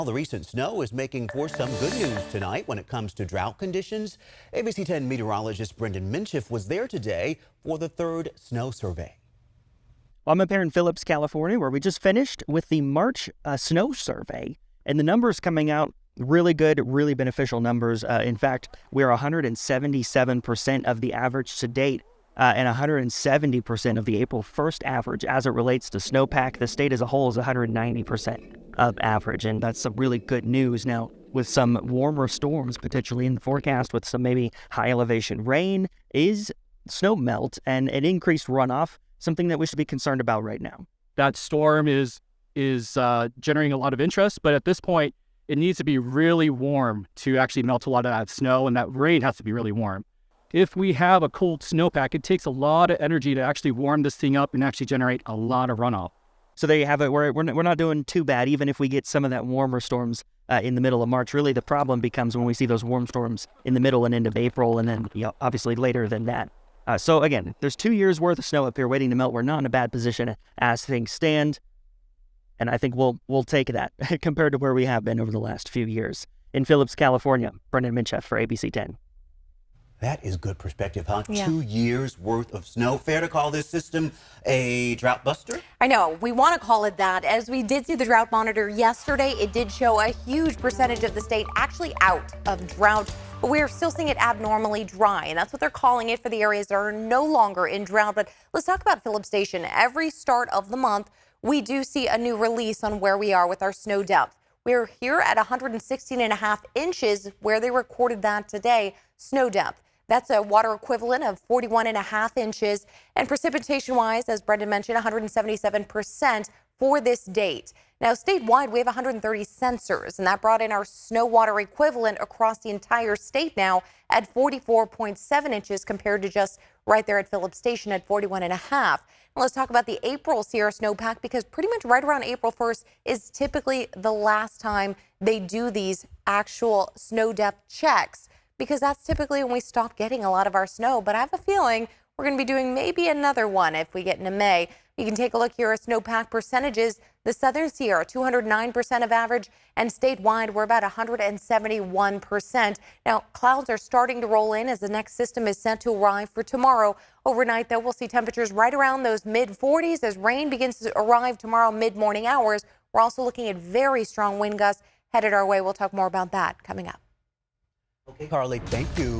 All the recent snow is making for some good news tonight when it comes to drought conditions. ABC 10 meteorologist Brendan Minchif was there today for the third snow survey. Well, I'm up here in Phillips, California, where we just finished with the March snow survey, and the numbers coming out really good, really beneficial numbers. In fact, we're 177% of the average to date and 170% of the April 1st average as it relates to snowpack. The state as a whole is 190% of average, and that's some really good news. Now, with some warmer storms potentially in the forecast, with some maybe high elevation rain, is snow melt and an increased runoff something that we should be concerned about right now? That storm is generating a lot of interest, but at this point, it needs to be really warm to actually melt a lot of that snow, and that rain has to be really warm. If we have a cold snowpack, it takes a lot of energy to actually warm this thing up and actually generate a lot of runoff. So there you have it. We're not doing too bad, even if we get some of that warmer storms in the middle of March. Really, the problem becomes when we see those warm storms in the middle and end of April, and then obviously later than that. So again, there's 2 years worth of snow up here waiting to melt. We're not in a bad position as things stand, and I think we'll take that compared to where we have been over the last few years. In Phillips, California, Brendan Minchef for ABC 10. That is good perspective, huh? Yeah. 2 years worth of snow. Fair to call this system a drought buster? I know, we want to call it that. As we did see the drought monitor yesterday, it did show a huge percentage of the state actually out of drought, but we're still seeing it abnormally dry, and that's what they're calling it for the areas that are no longer in drought. But let's talk about Phillips Station. Every start of the month, we do see a new release on where we are with our snow depth. We're here at 116.5 inches where they recorded that today, snow depth. That's a water equivalent of 41.5 inches. And precipitation-wise, as Brendan mentioned, 177% for this date. Now, statewide, we have 130 sensors, and that brought in our snow water equivalent across the entire state now at 44.7 inches compared to just right there at Phillips Station at 41.5. Now, let's talk about the April Sierra snowpack, because pretty much right around April 1st is typically the last time they do these actual snow depth checks, because that's typically when we stop getting a lot of our snow. But I have a feeling we're going to be doing maybe another one if we get into May. You can take a look here at snowpack percentages. The Southern Sierra, 209% of average, and statewide, we're about 171%. Now, clouds are starting to roll in as the next system is set to arrive for tomorrow. Overnight, though, we'll see temperatures right around those mid-40s as rain begins to arrive tomorrow mid-morning hours. We're also looking at very strong wind gusts headed our way. We'll talk more about that coming up. Okay, Carly, thank you.